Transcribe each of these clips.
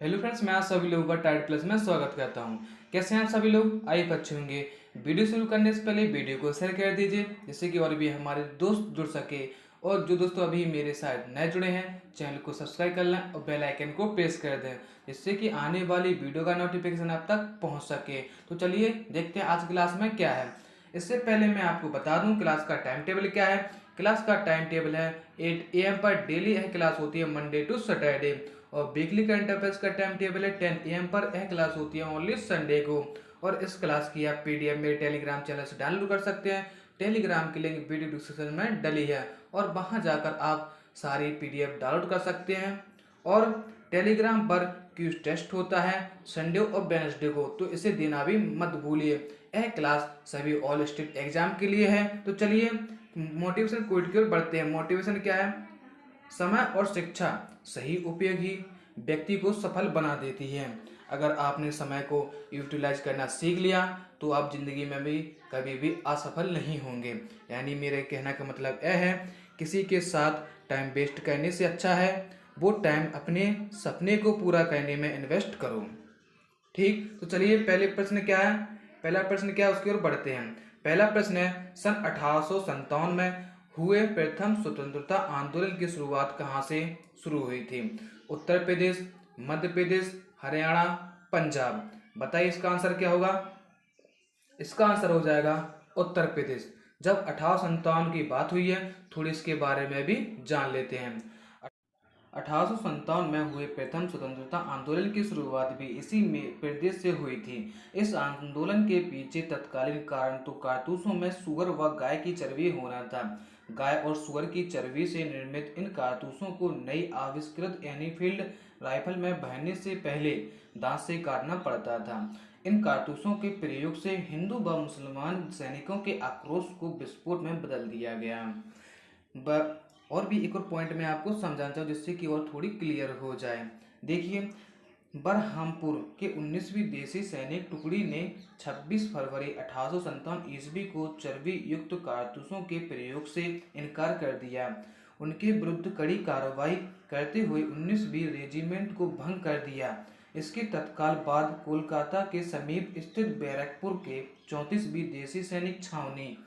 Hello friends, मैं आप सभी लोगों का टाइट प्लस में स्वागत करता हूं। कैसे हैं आप सभी लोग? आइए अच्छे होंगे। वीडियो शुरू करने से पहले वीडियो को शेयर कर दीजिए, जिससे कि और भी हमारे दोस्त जुड़ सके। और जो दोस्तों अभी मेरे साथ नए जुड़े हैं, चैनल को सब्सक्राइब कर लें और बेल आइकन को प्रेस कर दें, जिससे कि आने वाली वीडियो का नोटिफिकेशन आप तक पहुँच सके। तो चलिए देखते हैं आज क्लास में क्या है। इससे पहले मैं आपको बता दूं क्लास का टाइम टेबल क्या है। क्लास का टाइम टेबल है 8 AM पर डेली यह क्लास होती है मंडे टू सैटरडे। और वीकली करंट अफेयर्स का टाइम टेबल है 10 AM पर। यह क्लास होती है ओनली संडे को। और इस क्लास की आप PDF मेरे टेलीग्राम चैनल से डाउनलोड कर सकते हैं। टेलीग्राम की लिंक वीडियो डिस्क्रिप्शन में डली है और वहां जाकर आप सारी PDF डाउनलोड कर सकते हैं। और टेलीग्राम पर क्विज टेस्ट होता है संडे और वेडनेसडे को, तो इसे देना भी मत भूलिए। यह क्लास सभी ऑल स्टेट एग्जाम के लिए है। तो चलिए मोटिवेशन क्विज की ओर बढ़ते हैं। मोटिवेशन क्या है? समय और शिक्षा सही उपयोग ही व्यक्ति को सफल बना देती है। अगर आपने समय को यूटिलाइज करना सीख लिया तो आप जिंदगी में भी कभी भी असफल नहीं होंगे। यानी मेरे कहने का मतलब यह है, किसी के साथ टाइम वेस्ट करने से अच्छा है वो टाइम अपने सपने को पूरा करने में इन्वेस्ट करो। ठीक, तो चलिए पहले प्रश्न क्या है? पहला प्रश्न क्या है उसकी ओर बढ़ते हैं। पहला प्रश्न है, सन 1857 में हुए प्रथम स्वतंत्रता आंदोलन की शुरुआत कहाँ से शुरू हुई थी? उत्तर प्रदेश, मध्य प्रदेश, हरियाणा, पंजाब। बताइए इसका आंसर क्या होगा? इसका आंसर हो जाएगा उत्तर प्रदेश। जब 1857 की बात हुई है, थोड़ी इसके बारे में भी जान लेते हैं। 1857 में हुए प्रथम स्वतंत्रता आंदोलन की शुरुआत भी इसी में प्रदेश से हुई थी। इस आंदोलन के पीछे तत्कालीन कारण तो कारतूसों में सुअर व गाय की चर्बी होना था। गाय और सुअर की चर्बी से निर्मित इन कारतूसों को नई आविष्कृत एनीफील्ड राइफल में भरने से पहले दांत से काटना पड़ता था। इन कारतूसों के प्रयोग से हिंदू व मुसलमान सैनिकों के आक्रोश को विस्फोट में बदल दिया गया। और भी एक और पॉइंट मैं आपको समझाना चाहूँ, जिससे कि और थोड़ी क्लियर हो जाए। देखिए, बरहमपुर के 19वीं देसी सैनिक टुकड़ी ने 26 फरवरी 1857 ईस्वी को चर्बी युक्त कारतूसों के प्रयोग से इनकार कर दिया। उनके विरुद्ध कड़ी कार्रवाई करते हुए 19वीं रेजिमेंट को भंग कर दिया। इसके तत्काल बाद कोलकाता के समीप स्थित बैरकपुर के 34वीं देसी सैनिक छावनी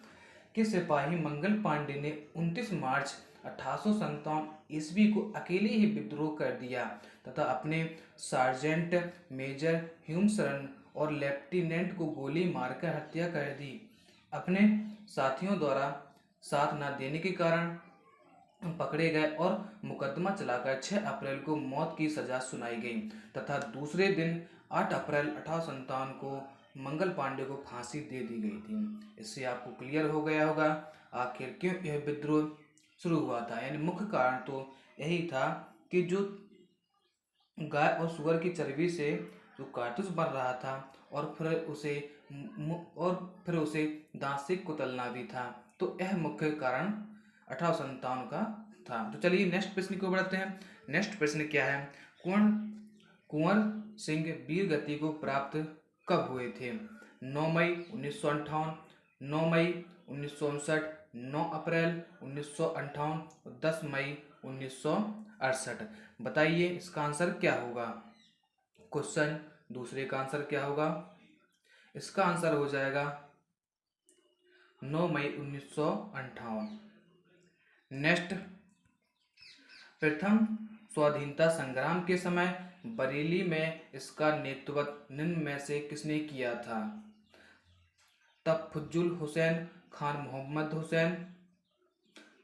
के सिपाही मंगल पांडे ने 29 मार्च 1857 ईस्वी को अकेले ही विद्रोह कर दिया तथा अपने सार्जेंट मेजर ह्यूमसरन और लेफ्टिनेंट को गोली मारकर हत्या कर दी। अपने साथियों द्वारा साथ न देने के कारण पकड़े गए और मुकदमा चलाकर 6 अप्रैल को मौत की सजा सुनाई गई तथा दूसरे दिन 8 अप्रैल 1857 को मंगल पांडे को फांसी दे दी गई थी। इससे आपको क्लियर हो गया होगा आखिर क्यों यह विद्रोह शुरू हुआ था। यानी मुख्य कारण तो यही था कि जो गाय और सुअर की चर्बी से जो कारतूस बन रहा था और फिर उसे दांत से कुचलना भी था। तो यह मुख्य कारण 1857 का था। तो चलिए नेक्स्ट प्रश्न को बढ़ते हैं। नेक्स्ट प्रश्न क्या है? कुंवर कुंवर सिंह वीर गति को प्राप्त कब हुए थे? 9 मई 1958, 9 मई 1959, 9 अप्रैल 1958, 10 मई 1968। बताइए इसका आंसर क्या होगा? क्वेश्चन दूसरे का आंसर क्या होगा? इसका आंसर हो जाएगा 9 मई 1958। नेक्स्ट, प्रथम स्वाधीनता संग्राम के समय बरेली में इसका नेतृत्व निम्न में से किसने किया था? तफजुल हुसैन, खान मोहम्मद हुसैन,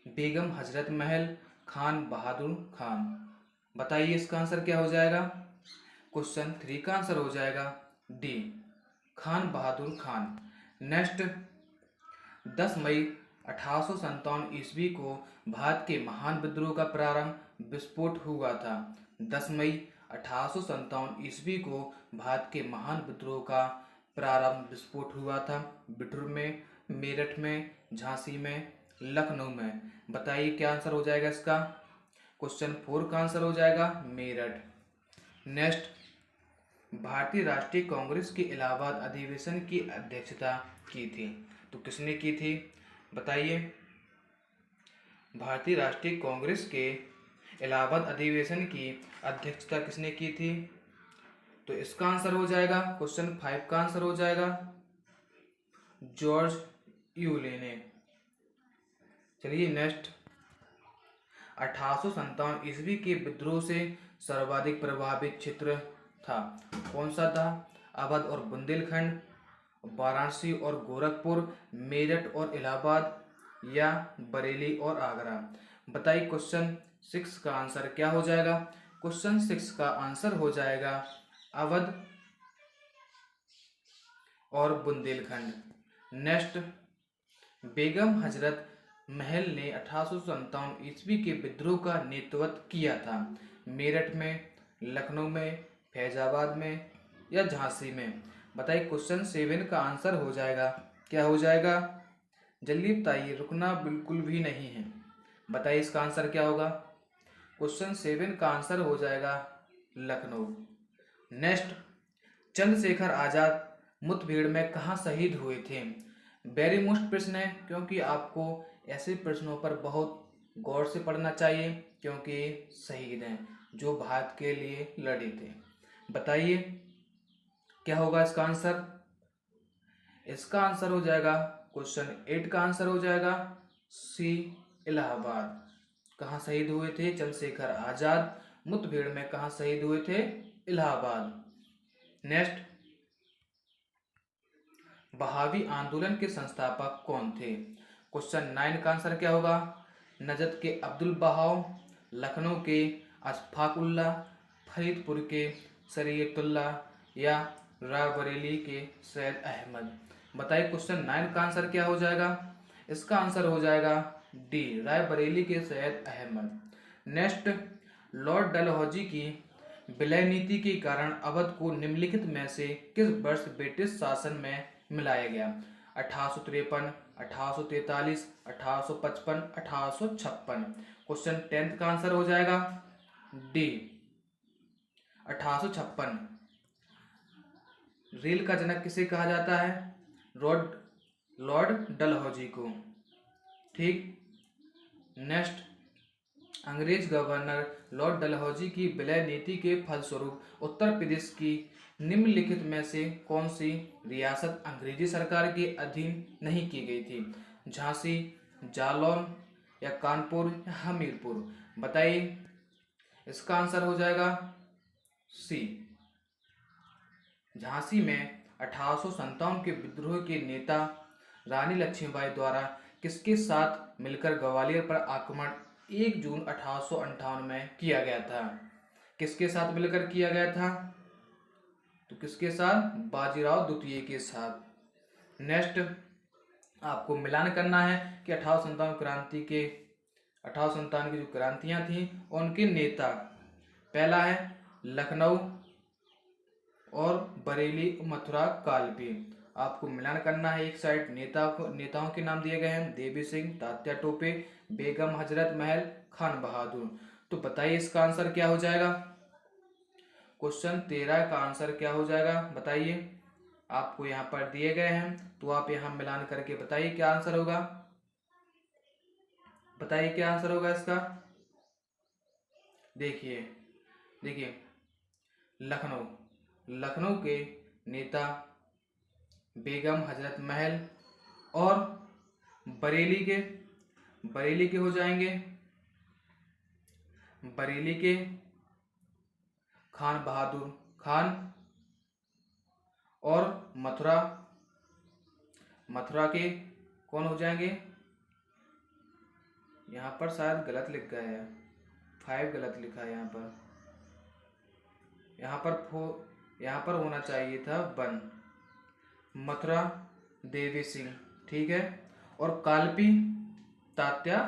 बेगम हजरत महल, खान बहादुर खान। बताइए इसका आंसर क्या हो जाएगा? क्वेश्चन 3 का आंसर हो जाएगा डी, खान बहादुर खान। नेक्स्ट, 10 मई 1857 ईस्वी को भारत के महान विद्रोह का प्रारंभ विस्फोट हुआ था। 10 मई 1857 ईस्वी को भारत के महान विद्रोह का प्रारंभ विस्फोट हुआ था। बिठूर में, मेरठ में, झांसी में, लखनऊ में। बताइए क्या आंसर हो जाएगा इसका? क्वेश्चन 4 का आंसर हो जाएगा मेरठ। नेक्स्ट, भारतीय राष्ट्रीय कांग्रेस के इलाहाबाद अधिवेशन की अध्यक्षता की थी, तो किसने की थी? बताइए। भारतीय राष्ट्रीय कांग्रेस के इलाहाबाद अधिवेशन की अध्यक्षता किसने की थी? तो इसका आंसर हो जाएगा, क्वेश्चन 5 का आंसर हो जाएगा जॉर्ज यूले। चलिए नेक्स्ट, 1857 ईस्वी के विद्रोह से सर्वाधिक प्रभावित क्षेत्र था, कौन सा था? अवध और बुंदेलखंड, वाराणसी और गोरखपुर, मेरठ और इलाहाबाद या बरेली और आगरा। बताइए क्वेश्चन 6 का आंसर क्या हो जाएगा? क्वेश्चन 6 का आंसर हो जाएगा अवध और बुंदेलखंड। नेक्स्ट, बेगम हजरत महल ने 1857 ईस्वी के विद्रोह का नेतृत्व किया था, मेरठ में, लखनऊ में, फैजाबाद में या झांसी में। बताइए क्वेश्चन 7 का आंसर हो जाएगा, क्या हो जाएगा? जल्दी बताइए, रुकना बिल्कुल भी नहीं है। बताइए इसका आंसर क्या होगा? क्वेश्चन 7 का आंसर हो जाएगा लखनऊ। नेक्स्ट, चंद्रशेखर आजाद मुठभेड़ में कहाँ शहीद हुए थे? वेरी मोस्ट प्रश्न है, क्योंकि आपको ऐसे प्रश्नों पर बहुत गौर से पढ़ना चाहिए, क्योंकि शहीद हैं जो भारत के लिए लड़े थे। बताइए क्या होगा इसका आंसर? इसका आंसर हो जाएगा, क्वेश्चन 8 का आंसर हो जाएगा सी, इलाहाबाद। कहाँ शहीद हुए थे चंद्रशेखर आजाद? मुठभेड़ में कहाँ शहीद हुए थे? इलाहाबाद। नेक्स्ट, बहावी आंदोलन के संस्थापक कौन थे? क्वेश्चन 9 का आंसर क्या होगा? नजद के अब्दुल बहाव, लखनऊ के अशफाकुल्ला, फरीदपुर के शरीयतुल्ला या रायबरेली के सैयद अहमद। बताइए क्वेश्चन 9 का आंसर क्या हो जाएगा? इसका आंसर हो जाएगा डी, रायबरेली के सैयद अहमद। नेक्स्ट, लॉर्ड डलहौजी की विलय नीति के कारण अवध को निम्नलिखित में से किस वर्ष ब्रिटिश शासन में मिलाया गया? 1853, 1843, 1855, 1856। क्वेश्चन 10 का आंसर हो जाएगा डी, 1856। रेल का जनक किसे कहा जाता है? लॉर्ड डलहौजी को। ठीक। नेक्स्ट, अंग्रेज गवर्नर लॉर्ड डलहौजी की विलय नीति के फलस्वरूप उत्तर प्रदेश की निम्नलिखित में से कौन सी रियासत अंग्रेजी सरकार के अधीन नहीं की गई थी? झांसी, जालौन या कानपुर या हमीरपुर। बताइए इसका आंसर हो जाएगा सी, झांसी में 1857 के विद्रोह के नेता रानी लक्ष्मीबाई द्वारा किसके साथ मिलकर ग्वालियर पर आक्रमण 1 जून 1858 में किया गया था? किसके साथ मिलकर किया गया था? तो किसके साथ? बाजीराव द्वितीय के साथ। नेक्स्ट, आपको मिलान करना है कि 1857 की जो क्रांतियां थी उनके नेता, पहला है लखनऊ और बरेली, मथुरा, कालपी। आपको मिलान करना है, एक साइड नेताओं के नाम दिए गए हैं, देवी सिंह, तात्या टोपे, बेगम हजरत महल, खान बहादुर। तो बताइए इसका आंसर क्या हो जाएगा? क्वेश्चन 13 का आंसर क्या हो जाएगा? बताइए, आपको यहाँ पर दिए गए हैं तो आप यहाँ मिलान करके बताइए क्या आंसर होगा। बताइए क्या आंसर होगा इसका। देखिए लखनऊ के नेता बेगम हजरत महल और बरेली के हो जाएंगे, बरेली के खान बहादुर खान और मथुरा के कौन हो जाएंगे? यहाँ पर शायद गलत लिख गया है, 5 गलत लिखा है यहाँ पर। यहाँ पर होना चाहिए था 1, मथुरा देवी सिंह, ठीक है, और कालपी तात्या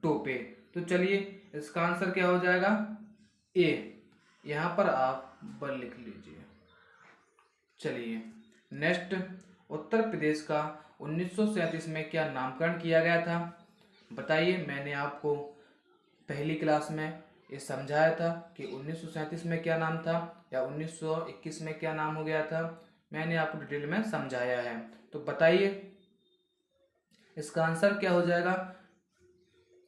टोपे। तो चलिए इसका आंसर क्या हो जाएगा? ए। यहाँ पर आप 1 लिख लीजिए। चलिए नेक्स्ट, उत्तर प्रदेश का 1937 में क्या नामकरण किया गया था? बताइए, मैंने आपको पहली क्लास में ये समझाया था कि 1937 में क्या नाम था या 1921 में क्या नाम हो गया था, मैंने आपको डिटेल में समझाया है। तो बताइए इसका आंसर क्या हो जाएगा?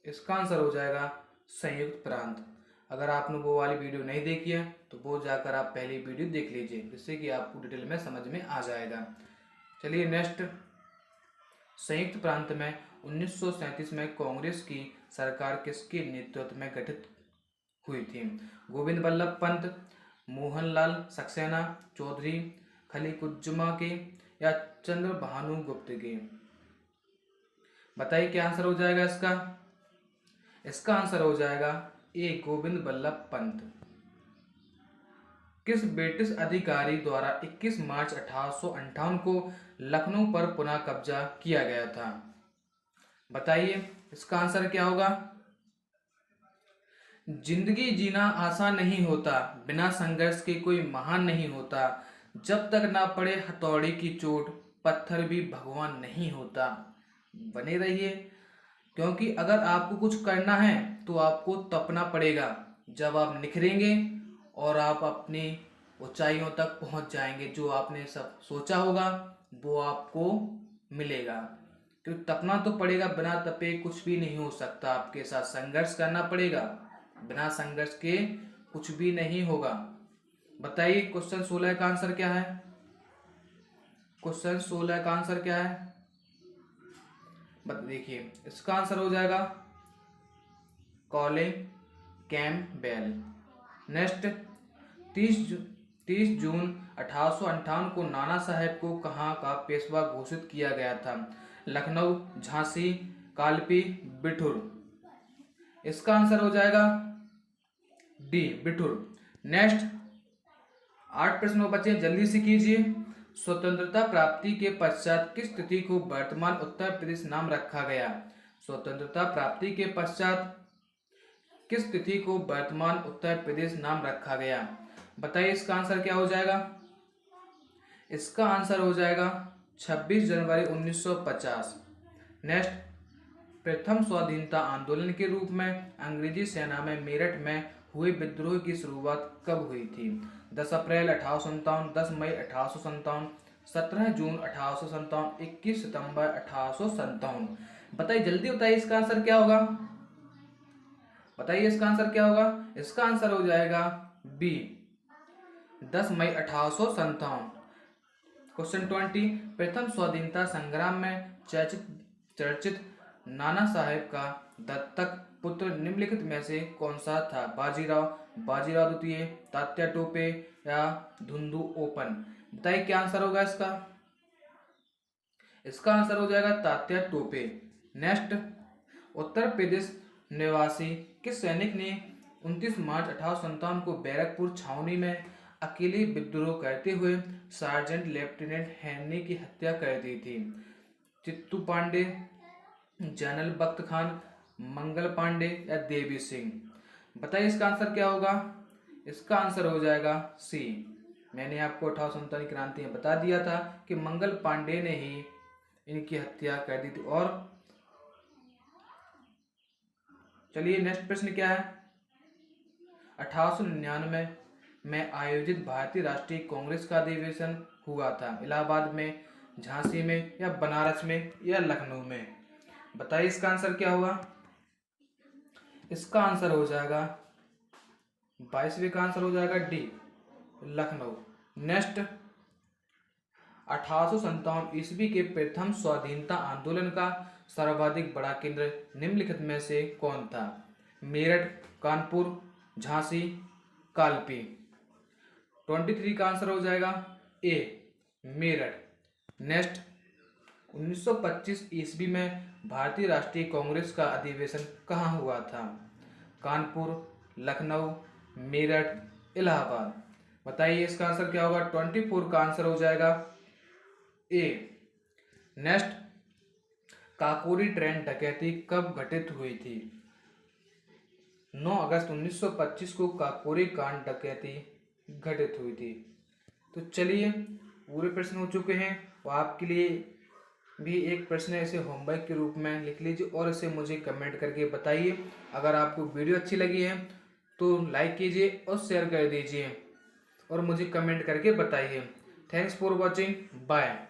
इसका आंसर हो जाएगा संयुक्त प्रांत। अगर आपने वो वाली वीडियो नहीं देखी है तो वो जाकर आप पहली वीडियो देख लीजिए, जिससे कि आपको डिटेल में समझ में आ जाएगा। चलिए नेक्स्ट, संयुक्त प्रांत में 1937 में कांग्रेस की सरकार किसके नेतृत्व में गठित हुई थी? गोविंद बल्लभ पंत, मोहनलाल सक्सेना, चौधरी खलीकुज्जुमा के या चंद्र भानु गुप्त के? बताइए क्या आंसर हो जाएगा इसका? इसका आंसर हो जाएगा ए, गोविंद बल्लभ पंत। किस ब्रिटिश अधिकारी द्वारा 21 मार्च 1858 को लखनऊ पर पुनः कब्जा किया गया था? बताइए इसका आंसर क्या होगा? जिंदगी जीना आसान नहीं होता, बिना संघर्ष के कोई महान नहीं होता, जब तक ना पड़े हथौड़ी की चोट पत्थर भी भगवान नहीं होता। बने रहिए, क्योंकि अगर आपको कुछ करना है तो आपको तपना पड़ेगा। जब आप निखरेंगे और आप अपनी ऊंचाइयों तक पहुंच जाएंगे, जो आपने सब सोचा होगा वो आपको मिलेगा। क्योंकि तपना तो पड़ेगा, बिना तपे कुछ भी नहीं हो सकता। आपके साथ संघर्ष करना पड़ेगा, बिना संघर्ष के कुछ भी नहीं होगा। बताइए क्वेश्चन 16 का आंसर क्या है? क्वेश्चन 16 का आंसर क्या है? देखिए इसका आंसर हो जाएगा कॉलिन कैम्पबेल। नेक्स्ट, 30 जून 1858 को नाना साहेब को कहाँ का पेशवा घोषित किया गया था? लखनऊ, झांसी, कालपी, बिठूर? इसका आंसर हो जाएगा डी, बिठूर। नेक्स्ट, 8 प्रश्न बचे, जल्दी से कीजिए। स्वतंत्रता प्राप्ति के पश्चात किस तिथि को वर्तमान उत्तर प्रदेश नाम रखा गया? स्वतंत्रता प्राप्ति के पश्चात किस तिथि को वर्तमान उत्तर प्रदेश नाम रखा गया? बताइए इसका आंसर क्या हो जाएगा? इसका आंसर हो जाएगा 26 जनवरी 1950। नेक्स्ट, प्रथम स्वाधीनता आंदोलन के रूप में अंग्रेजी सेना में मेरठ में हुए विद्रोह की शुरुआत कब हुई थी? 10 अप्रैल 1857, 10 मई 1857, 17 जून 1857, 21 सितंबर 1857? बताइए जल्दी बताइए इसका आंसर क्या होगा? बताइए इसका आंसर क्या होगा? इसका आंसर हो जाएगा बी, 10 मई 1857। क्वेश्चन 20, प्रथम स्वाधीनता संग्राम में चर्चित नाना साहेब का दत्तक पुत्र निम्नलिखित में से कौन सा था? बाजीराव द्वितीय, तात्या टोपे या धुंधु ओपन? बताइए क्या आंसर होगा इसका? इसका आंसर हो जाएगा तात्या टोपे। नेक्स्ट, उत्तर प्रदेश निवासी किस सैनिक ने 29 मार्च 1857 को बैरकपुर छावनी में अकेले विद्रोह करते हुए सार्जेंट लेफ्टिनेंट हेनरी की हत्या कर दी थी? चित्तू पांडे, जनरल बख्त खान, मंगल पांडे या देवी सिंह? बताइए इसका आंसर क्या होगा? इसका आंसर हो जाएगा सी। मैंने आपको 1857 क्रांति में बता दिया था कि मंगल पांडे ने ही इनकी हत्या कर दी थी। और चलिए नेक्स्ट प्रश्न क्या है? 1899 में आयोजित भारतीय राष्ट्रीय कांग्रेस का अधिवेशन हुआ था इलाहाबाद में, झांसी में या बनारस में या लखनऊ में? बताइए इसका आंसर क्या होगा? इसका आंसर हो जाएगा 22वें का आंसर हो जाएगा डी, लखनऊ। नेक्स्ट, 1857 ईस्वी के प्रथम स्वाधीनता आंदोलन का सर्वाधिक बड़ा केंद्र निम्नलिखित में से कौन था? मेरठ, कानपुर, झांसी, कालपी? 23 का आंसर हो जाएगा ए, मेरठ। नेक्स्ट, 1925 ईस्वी में भारतीय राष्ट्रीय कांग्रेस का अधिवेशन कहाँ हुआ था? कानपुर, लखनऊ, मेरठ, इलाहाबाद? बताइए इसका आंसर क्या होगा? 24 का आंसर हो जाएगा ए। नेक्स्ट, काकोरी ट्रेन डकैती कब घटित हुई थी? 9 अगस्त 1925 को काकोरी कांड डकैती घटित हुई थी। तो चलिए पूरे प्रश्न हो चुके हैं, और आपके लिए भी एक प्रश्न ऐसे होमवर्क के रूप में लिख लीजिए और इसे मुझे कमेंट करके बताइए। अगर आपको वीडियो अच्छी लगी है तो लाइक कीजिए और शेयर कर दीजिए और मुझे कमेंट करके बताइए। Thanks for watching, bye.